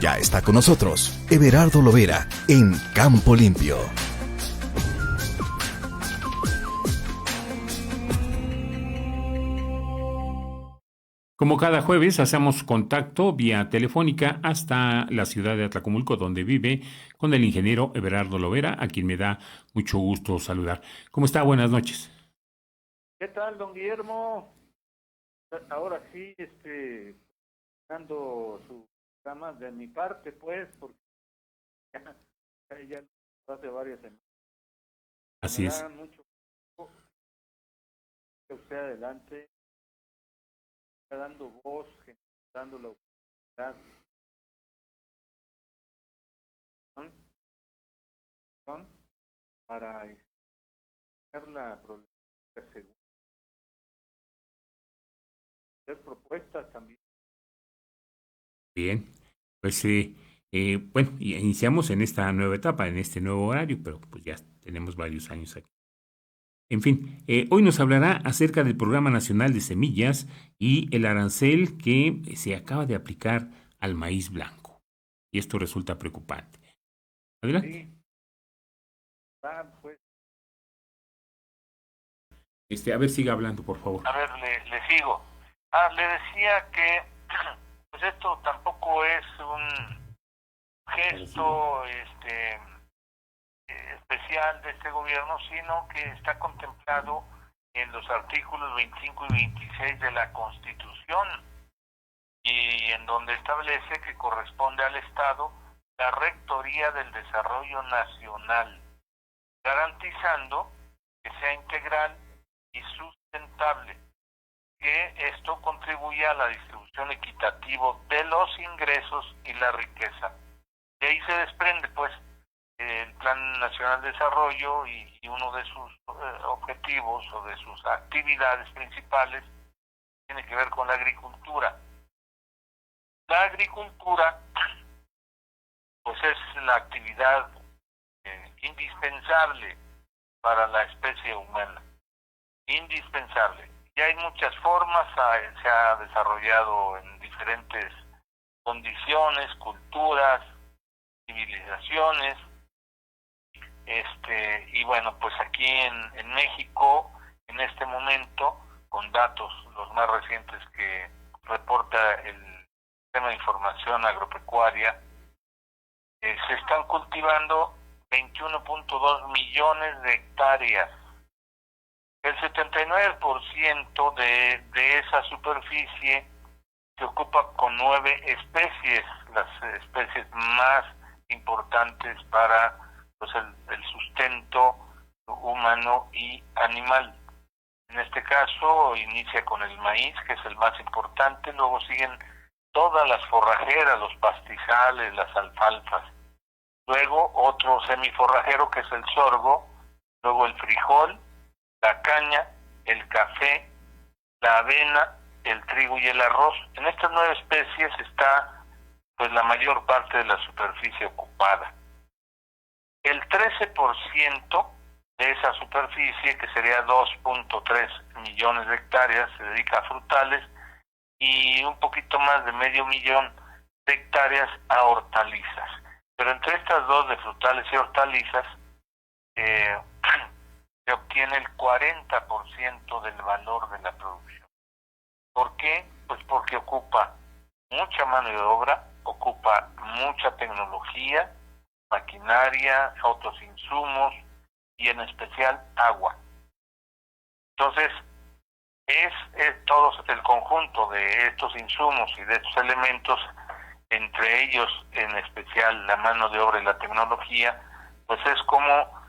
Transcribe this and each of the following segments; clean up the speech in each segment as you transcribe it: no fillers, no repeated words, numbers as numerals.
Ya está con nosotros Everardo Lovera en Campo Limpio. Como cada jueves, hacemos contacto vía telefónica hasta la ciudad de Atlacomulco, donde vive, con el ingeniero Everardo Lovera, a quien me da mucho gusto saludar. ¿Cómo está? Buenas noches. ¿Qué tal, don Guillermo? Ahora sí, dando su programa de mi parte, pues, porque ya hace varias semanas. Así Me es. da mucho gusto que usted adelante, está dando voz, dando la oportunidad para explicar la problemática según hacer propuestas también. Bien, pues bueno, iniciamos en esta nueva etapa, en este nuevo horario, pero pues ya tenemos varios años aquí. En fin, hoy nos hablará acerca del Programa Nacional de Semillas y el arancel que se acaba de aplicar al maíz blanco. Y esto resulta preocupante. Adelante. Sí, pues. A ver, siga hablando, por favor. A ver, le sigo. Le decía que pues esto tampoco es un gesto especial de este gobierno, sino que está contemplado en los artículos 25 y 26 de la Constitución, y en donde establece que corresponde al Estado la rectoría del desarrollo nacional, garantizando que sea integral y sustentable, que esto contribuye a la distribución equitativa de los ingresos y la riqueza. De ahí se desprende, pues, el Plan Nacional de Desarrollo y uno de sus objetivos o de sus actividades principales tiene que ver con la agricultura. La agricultura, pues, es la actividad indispensable para la especie humana, indispensable. Y hay muchas formas, se ha desarrollado en diferentes condiciones, culturas, civilizaciones, y bueno, pues aquí en México, en este momento, con datos los más recientes que reporta el Sistema de Información Agropecuaria, se están cultivando 21.2 millones de hectáreas. El 79% de esa superficie se ocupa con 9 especies, las especies más importantes para pues, el sustento humano y animal. En este caso inicia con el maíz, que es el más importante, luego siguen todas las forrajeras, los pastizales, las alfalfas, luego otro semiforrajero que es el sorgo, luego el frijol, la caña, el café, la avena, el trigo y el arroz. En estas 9 especies está pues la mayor parte de la superficie ocupada. El 13% de esa superficie, que sería 2.3 millones de hectáreas, se dedica a frutales y un poquito más de 500,000 de hectáreas a hortalizas. Pero entre estas dos, de frutales y hortalizas, se obtiene el 40% del valor de la producción. ¿Por qué? Pues porque ocupa mucha mano de obra, ocupa mucha tecnología, maquinaria, otros insumos y en especial agua. Entonces, es todo el conjunto de estos insumos y de estos elementos, entre ellos en especial la mano de obra y la tecnología, pues es como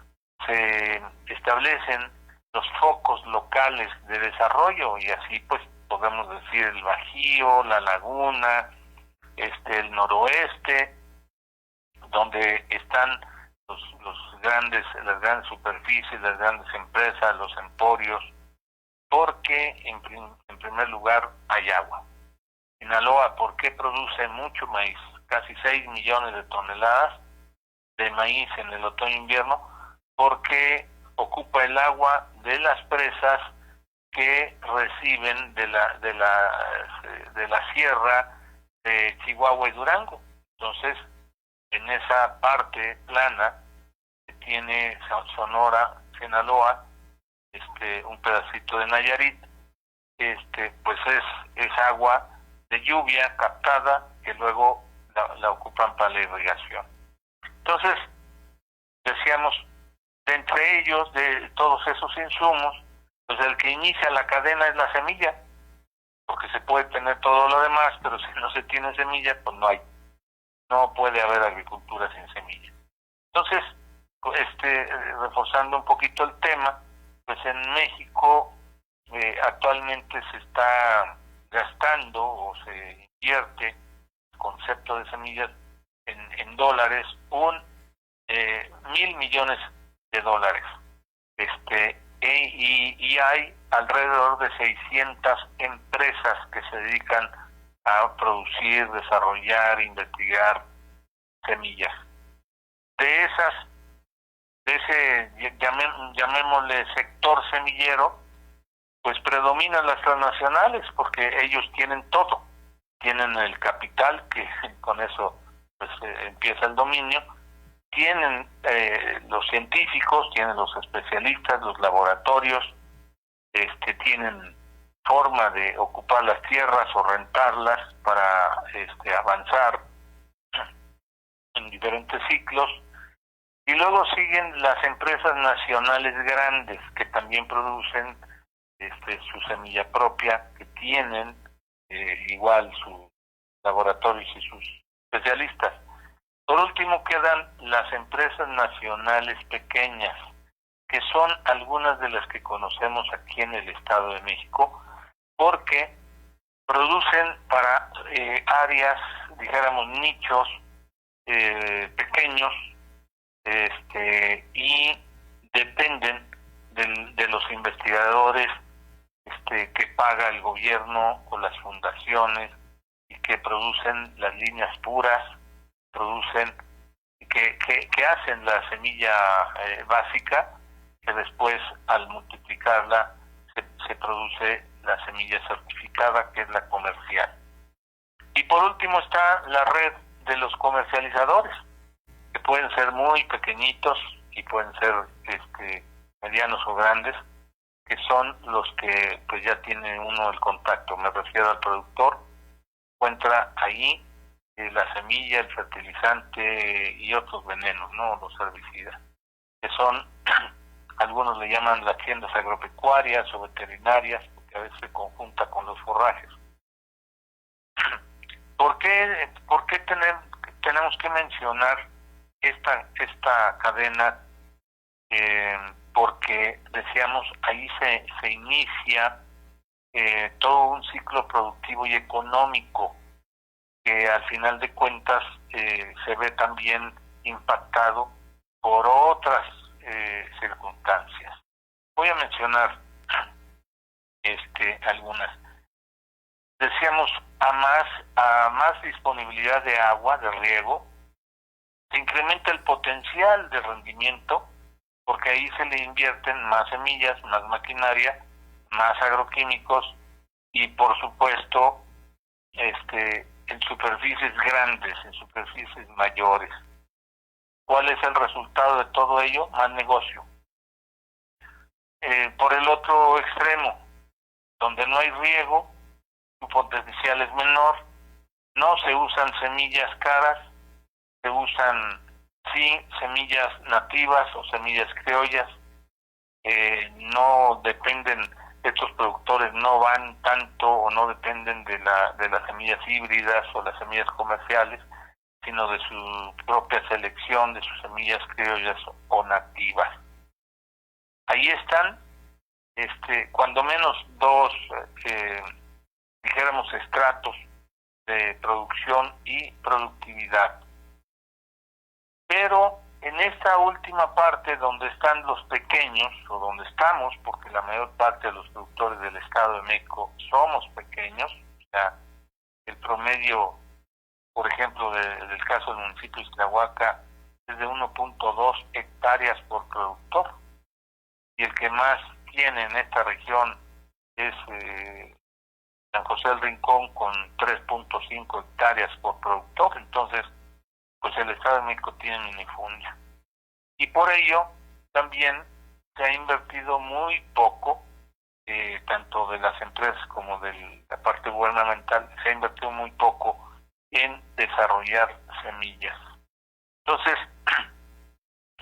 se establecen los focos locales de desarrollo, y así pues podemos decir el Bajío, la Laguna, el noroeste, donde están las grandes superficies, las grandes empresas, los emporios, porque en primer lugar hay agua. Sinaloa, ¿por qué produce mucho maíz? Casi 6 millones de toneladas de maíz en el otoño-invierno, porque ocupa el agua de las presas que reciben de la sierra de Chihuahua y Durango. Entonces, en esa parte plana que tiene Sonora, Sinaloa, un pedacito de Nayarit, pues es agua de lluvia captada que luego la ocupan para la irrigación. Entonces, decíamos, de entre ellos, de todos esos insumos, pues el que inicia la cadena es la semilla, porque se puede tener todo lo demás, pero si no se tiene semilla, pues no puede haber agricultura sin semilla. Entonces, reforzando un poquito el tema, pues en México actualmente se está gastando o se invierte el concepto de semillas en dólares, 1,000 millones de dólares. Y hay alrededor de 600 empresas que se dedican a producir, desarrollar, investigar semillas. De ese, llamémosle sector semillero, pues predominan las transnacionales porque ellos tienen todo. Tienen el capital, que con eso pues empieza el dominio. Tienen los científicos, tienen los especialistas, los laboratorios, tienen forma de ocupar las tierras o rentarlas para avanzar en diferentes ciclos. Y luego siguen las empresas nacionales grandes que también producen su semilla propia, que tienen igual sus laboratorios y sus especialistas. Por último quedan las empresas nacionales pequeñas, que son algunas de las que conocemos aquí en el Estado de México, porque producen para áreas, dijéramos, nichos pequeños, y dependen de los investigadores que paga el gobierno o las fundaciones, y que producen las líneas puras, que hacen la semilla básica, que después al multiplicarla se produce la semilla certificada, que es la comercial. Y por último está la red de los comercializadores, que pueden ser muy pequeñitos y pueden ser medianos o grandes, que son los que pues ya tiene uno el contacto. Me refiero al productor, encuentra ahí la semilla, el fertilizante y otros venenos, ¿no? Los herbicidas, que son, algunos le llaman las tiendas agropecuarias o veterinarias, porque a veces se conjunta con los forrajes. ¿Por qué tenemos que mencionar esta cadena? Porque decíamos, ahí se inicia todo un ciclo productivo y económico que al final de cuentas se ve también impactado por otras circunstancias. Voy a mencionar algunas. Decíamos, a más disponibilidad de agua, de riego, se incrementa el potencial de rendimiento, porque ahí se le invierten más semillas, más maquinaria, más agroquímicos y por supuesto en superficies grandes, en superficies mayores. ¿Cuál es el resultado de todo ello? Más negocio. Por el otro extremo, donde no hay riego, su potencial es menor, no se usan semillas caras, se usan semillas nativas o semillas criollas. No dependen, estos productores no van tanto o no dependen de las semillas híbridas o las semillas comerciales, sino de su propia selección de sus semillas criollas o nativas. Ahí están, cuando menos dos, dijéramos, estratos de producción y productividad. Pero en esta última parte, donde están los pequeños, o donde estamos, porque la mayor parte de los productores del Estado de México somos pequeños, o sea, el promedio, por ejemplo, del caso del municipio de Iztahuaca, es de 1.2 hectáreas por productor, y el que más tiene en esta región es San José del Rincón, con 3.5 hectáreas por productor. Entonces, pues el Estado de México tiene minifundio. Y por ello también se ha invertido muy poco, tanto de las empresas como de la parte gubernamental, se ha invertido muy poco en desarrollar semillas. Entonces,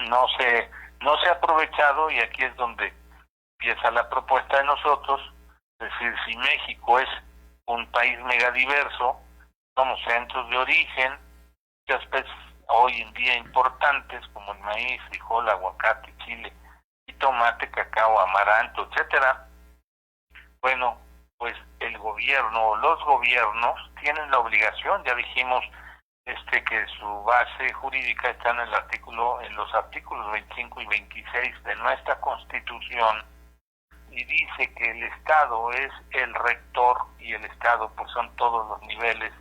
no se ha aprovechado, y aquí es donde empieza la propuesta de nosotros. Es decir, si México es un país megadiverso, somos centros de origen, muchas especies hoy en día importantes como el maíz, frijol, aguacate, chile, y tomate, cacao, amaranto, etcétera. Bueno, pues el gobierno o los gobiernos tienen la obligación, ya dijimos que su base jurídica está en los artículos 25 y 26 de nuestra Constitución, y dice que el Estado es el rector, y el Estado pues son todos los niveles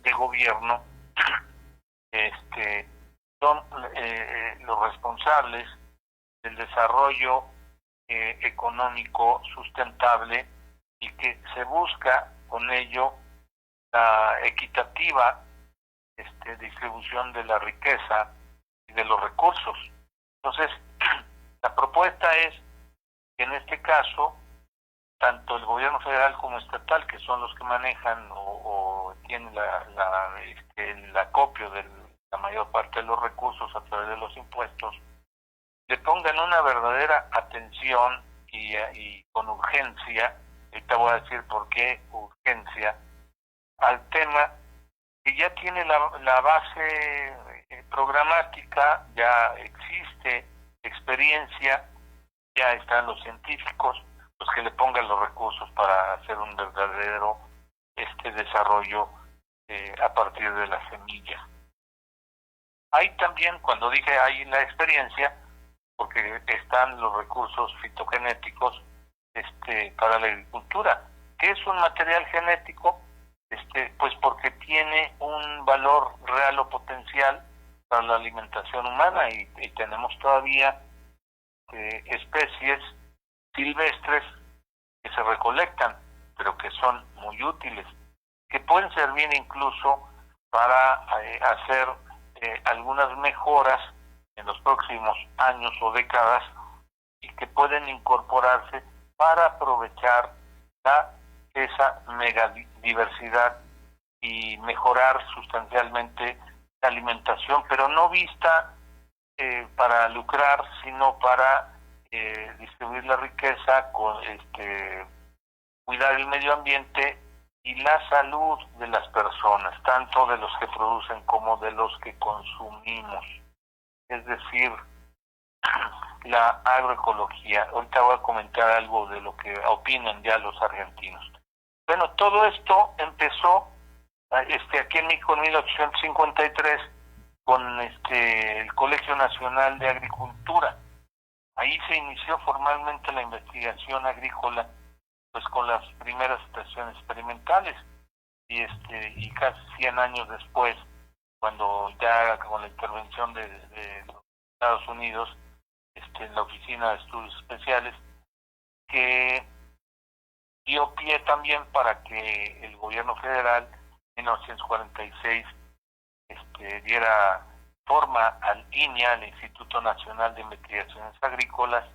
de gobierno, son los responsables del desarrollo económico sustentable, y que se busca con ello la equitativa distribución de la riqueza y de los recursos. Entonces, la propuesta es que en este caso, tanto el gobierno federal como estatal, que son los que manejan o tienen el acopio de la mayor parte de los recursos a través de los impuestos, le pongan una verdadera atención y con urgencia. Ahorita voy a decir por qué urgencia al tema, que ya tiene la base programática, ya existe experiencia, ya están los científicos, los que le pongan los recursos para hacer un verdadero desarrollo a partir de la semilla. Hay también, cuando dije hay la experiencia, porque están los recursos fitogenéticos para la agricultura. ¿Qué es un material genético? Pues porque tiene un valor real o potencial para la alimentación humana, y tenemos todavía especies silvestres que se recolectan, pero que son muy útiles, que pueden servir incluso para hacer algunas mejoras en los próximos años o décadas, y que pueden incorporarse para aprovechar esa megadiversidad y mejorar sustancialmente la alimentación, pero no vista para lucrar, sino para distribuir la riqueza, cuidar el medio ambiente y la salud de las personas, tanto de los que producen como de los que consumimos. Es decir, la agroecología. Ahorita voy a comentar algo de lo que opinan ya los argentinos. Bueno, todo esto empezó aquí en México en 1853 con el Colegio Nacional de Agricultura. Ahí se inició formalmente la investigación agrícola, pues con las primeras estaciones experimentales, y casi 100 años después, cuando ya con la intervención de los Estados Unidos, en la Oficina de Estudios Especiales, que dio pie también para que el gobierno federal en 1946 diera forma al INIA, al Instituto Nacional de Investigaciones Agrícolas,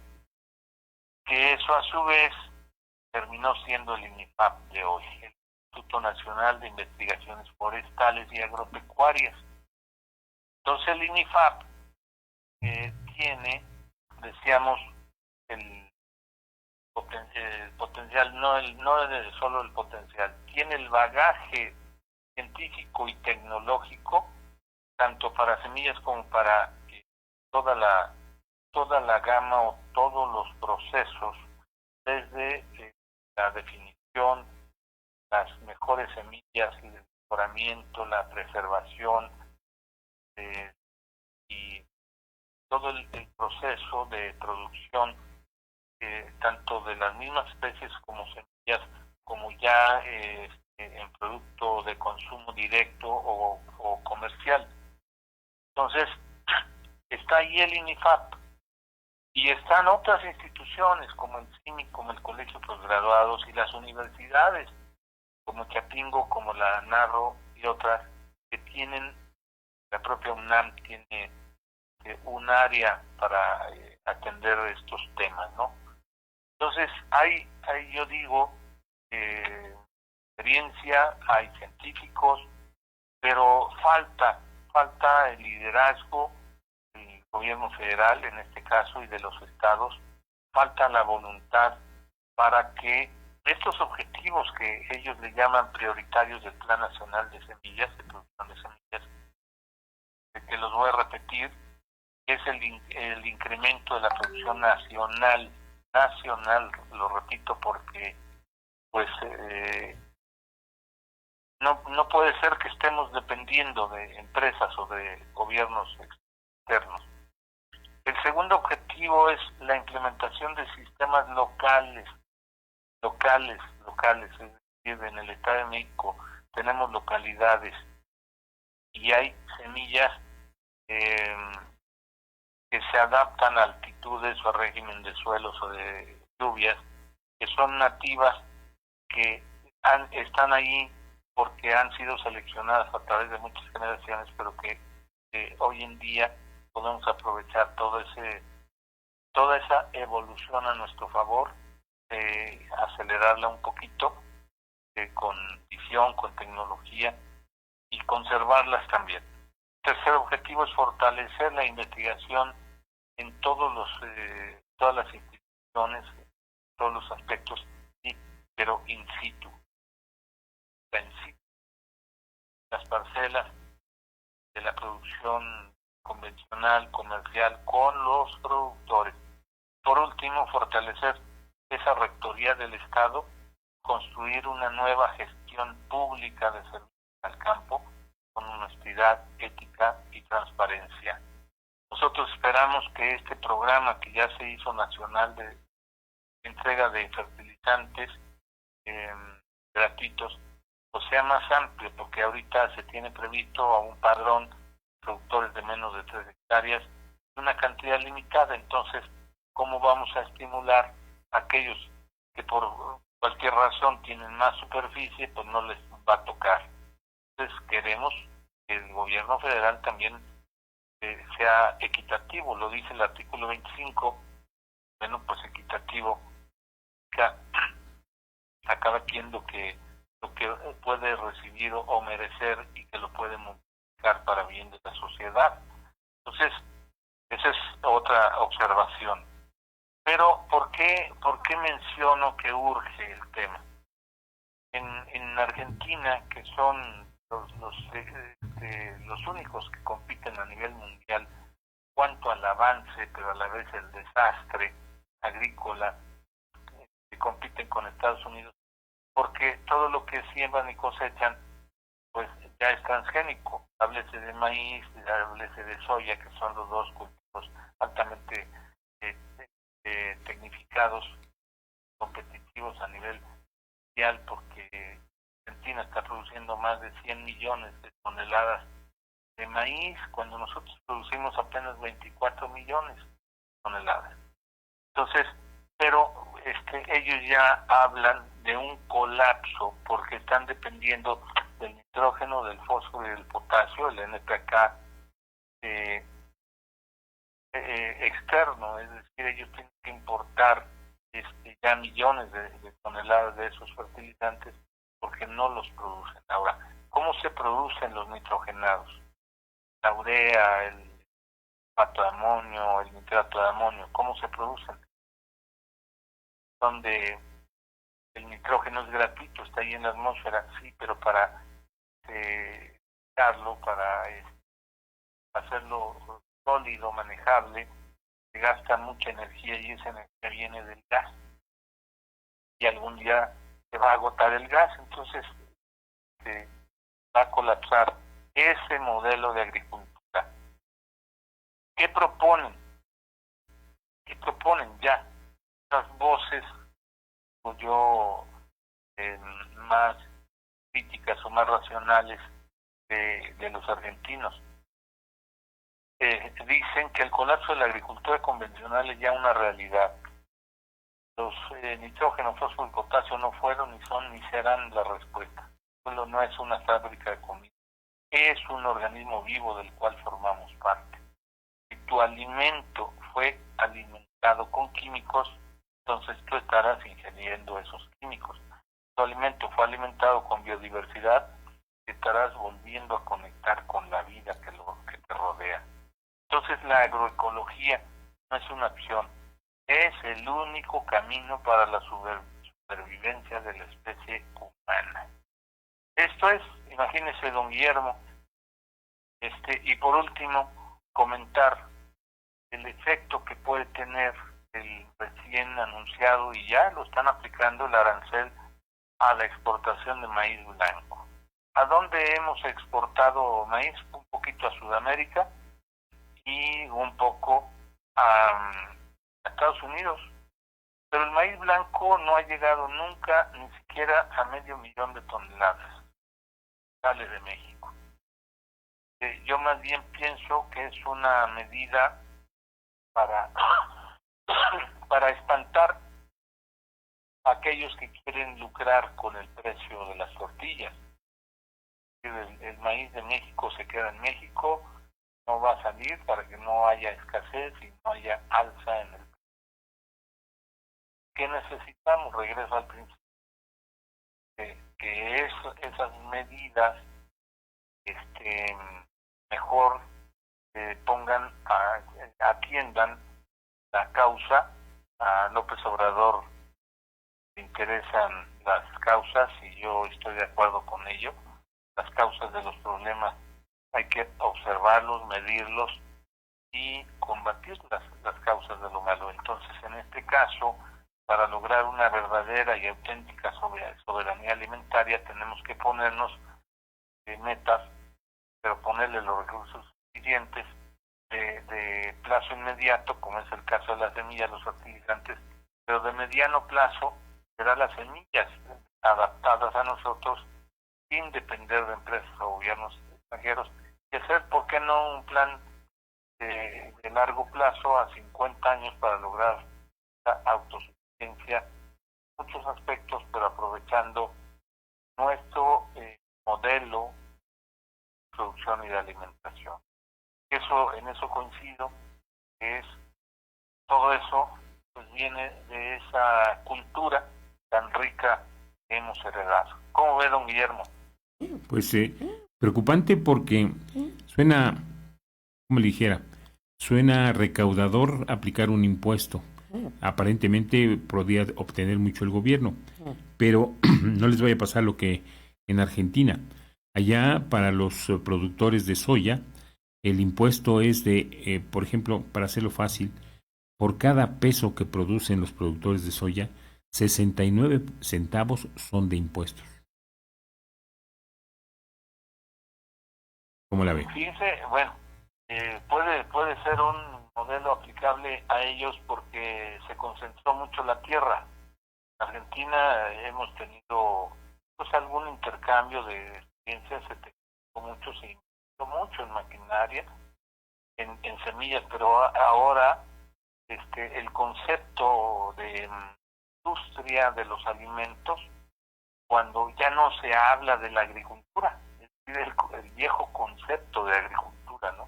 que eso a su vez terminó siendo el INIFAP de hoy, el Instituto Nacional de Investigaciones Forestales y Agropecuarias. Entonces el INIFAP tiene, decíamos, el potencial, no es solo el potencial, tiene el bagaje científico y tecnológico, tanto para semillas como para toda la gama o todos los procesos, desde la definición, las mejores semillas, el mejoramiento, la preservación, y todo el proceso de producción, tanto de las mismas especies como semillas, como ya en producto de consumo directo o comercial. Entonces, está ahí el INIFAP, y están otras instituciones como el CIMI, como el Colegio de Postgraduados, y las universidades como Chapingo, como la Narro y otras, que tienen la propia UNAM tiene un área para atender estos temas, ¿no? Entonces, hay yo digo, experiencia, hay científicos, pero falta el liderazgo del gobierno federal, en este caso, y de los estados, falta la voluntad para que estos objetivos que ellos le llaman prioritarios del Plan Nacional de Semillas, de producción de semillas, que los voy a repetir, es el incremento de la producción nacional, lo repito porque pues no puede ser que estemos dependiendo de empresas o de gobiernos externos. El segundo objetivo es la implementación de sistemas locales, es decir, en el Estado de México tenemos localidades y hay semillas que se adaptan a altitudes o a régimen de suelos o de lluvias, que son nativas, que están ahí porque han sido seleccionadas a través de muchas generaciones, pero que hoy en día podemos aprovechar toda esa evolución a nuestro favor, acelerarla un poquito, con visión, con tecnología, y conservarlas también. Tercer objetivo es fortalecer la investigación en todas las instituciones, todos los aspectos, sí, pero in situ. Las parcelas de la producción convencional, comercial, con los productores. Por último, fortalecer esa rectoría del Estado, construir una nueva gestión pública de servicios al campo con honestidad, ética y transparencia. Nosotros esperamos que este programa que ya se hizo nacional de entrega de fertilizantes gratuitos, pues sea más amplio, porque ahorita se tiene previsto a un padrón de productores de menos de 3 hectáreas, una cantidad limitada. Entonces, ¿cómo vamos a estimular a aquellos que por cualquier razón tienen más superficie? Pues no les va a tocar. Entonces queremos que el gobierno federal también sea equitativo, lo dice el artículo 25, bueno, pues equitativo, a cada quien lo que puede recibir o merecer, y que lo puede modificar para bien de la sociedad. Entonces, esa es otra observación. Pero, ¿por qué menciono que urge el tema? En Argentina, que son los únicos que compiten a nivel mundial cuanto al avance, pero a la vez el desastre agrícola, que compiten con Estados Unidos, porque todo lo que siembran y cosechan pues ya es transgénico. Háblese de maíz, háblese de soya, que son los dos cultivos altamente tecnificados, competitivos a nivel mundial, porque Argentina está produciendo más de 100 millones de toneladas de maíz, cuando nosotros producimos apenas 24 millones de toneladas. Entonces, pero ellos ya hablan de un colapso porque están dependiendo del nitrógeno, del fósforo y del potasio, el NPK externo, es decir, ellos tienen que importar ya millones de toneladas de esos fertilizantes porque no los producen. Ahora, ¿cómo se producen los nitrogenados? La urea, el nitrato de amonio, el nitrato de amonio, ¿cómo se producen? Donde el nitrógeno es gratuito, está ahí en la atmósfera, sí, pero para darlo, para hacerlo sólido, manejable, se gasta mucha energía, y esa energía viene del gas. Y algún día se va a agotar el gas, entonces va a colapsar ese modelo de agricultura. ¿Qué proponen? Ya? Las voces, pues yo, más críticas o más racionales de los argentinos, dicen que el colapso de la agricultura convencional es ya una realidad. Los nitrógeno, fósforo y potasio no fueron, ni son, ni serán la respuesta. Solo no es una fábrica de comida. es un organismo vivo del cual formamos parte. Si tu alimento fue alimentado con químicos, entonces tú estarás ingiriendo esos químicos. Tu alimento fue alimentado con biodiversidad, estarás volviendo a conectar con la vida que te rodea. Entonces la agroecología no es una opción, es el único camino para la supervivencia de la especie humana. Esto es, imagínese, don Guillermo, y por último, comentar el efecto que puede tener el recién anunciado, y ya lo están aplicando, el arancel a la exportación de maíz blanco. ¿A dónde hemos exportado maíz? Un poquito a Sudamérica y un poco a Estados Unidos. Pero el maíz blanco no ha llegado nunca ni siquiera a 500,000 de toneladas. Sale de México. Yo más bien pienso que es una medida para espantar a aquellos que quieren lucrar con el precio de las tortillas. El maíz de México se queda en México, no va a salir para que no haya escasez y no haya alza en el precio. ¿Qué necesitamos? Regreso al principio. Que esas medidas mejor atiendan la causa. A López Obrador le interesan las causas y yo estoy de acuerdo con ello. Las causas de los problemas hay que observarlos, medirlos y combatir las causas de lo malo. Entonces, en este caso, para lograr una verdadera y auténtica soberanía alimentaria, tenemos que ponernos metas, pero ponerle los recursos suficientes de plazo inmediato, como es el caso de las semillas, los fertilizantes, pero de mediano plazo serán las semillas adaptadas a nosotros sin depender de empresas o gobiernos extranjeros, y hacer, ¿por qué no, un plan de largo plazo a 50 años para lograr la autosuficiencia en muchos aspectos, pero aprovechando nuestro modelo de producción y de alimentación? En eso coincido, que es todo eso pues viene de esa cultura tan rica que hemos heredado. ¿Cómo ve, don Guillermo? Pues preocupante porque suena, como le dijera, suena recaudador aplicar un impuesto. Aparentemente podría obtener mucho el gobierno, pero no les vaya a pasar lo que en Argentina. Allá, para los productores de soya, el impuesto es de, por ejemplo, para hacerlo fácil, por cada peso que producen los productores de soya, 69 centavos son de impuestos. ¿Cómo la ve? Fíjense, bueno, puede ser un modelo aplicable a ellos porque se concentró mucho la tierra. En Argentina hemos tenido pues algún intercambio de experiencias, se invirtió mucho en maquinaria, en semillas, pero ahora el concepto de industria de los alimentos, cuando ya no se habla de la agricultura, es decir, el viejo concepto de agricultura, ¿no?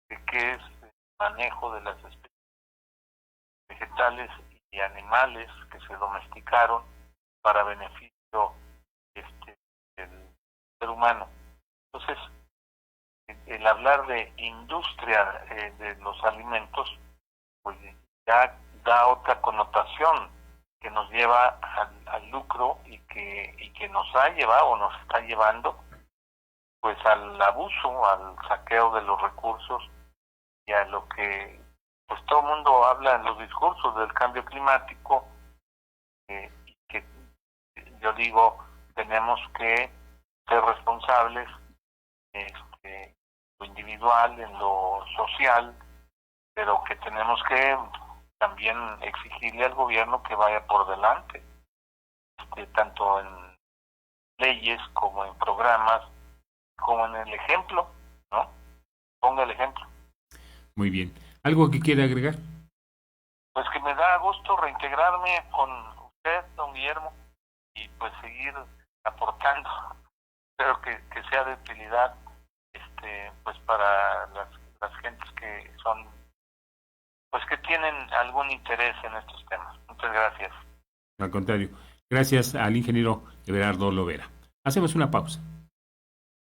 De que es el manejo de las especies vegetales y animales que se domesticaron para beneficio del ser humano. Entonces, el hablar de industria de los alimentos, pues ya da otra connotación que nos lleva al lucro y que nos ha llevado o nos está llevando pues al abuso, al saqueo de los recursos y a lo que pues todo el mundo habla en los discursos del cambio climático, y que yo digo tenemos que ser responsables en lo individual, en lo social, pero que tenemos que también exigirle al gobierno que vaya por delante, tanto en leyes como en programas, como en el ejemplo, ¿no? Ponga el ejemplo. Muy bien. ¿Algo que quiera agregar? Pues que me da gusto reintegrarme con usted, don Guillermo, y pues seguir aportando espero que sea de utilidad pues para las gentes que son, pues que tienen algún interés en estos temas. Muchas gracias. Al contrario, gracias al ingeniero Everardo Lovera. Hacemos una pausa.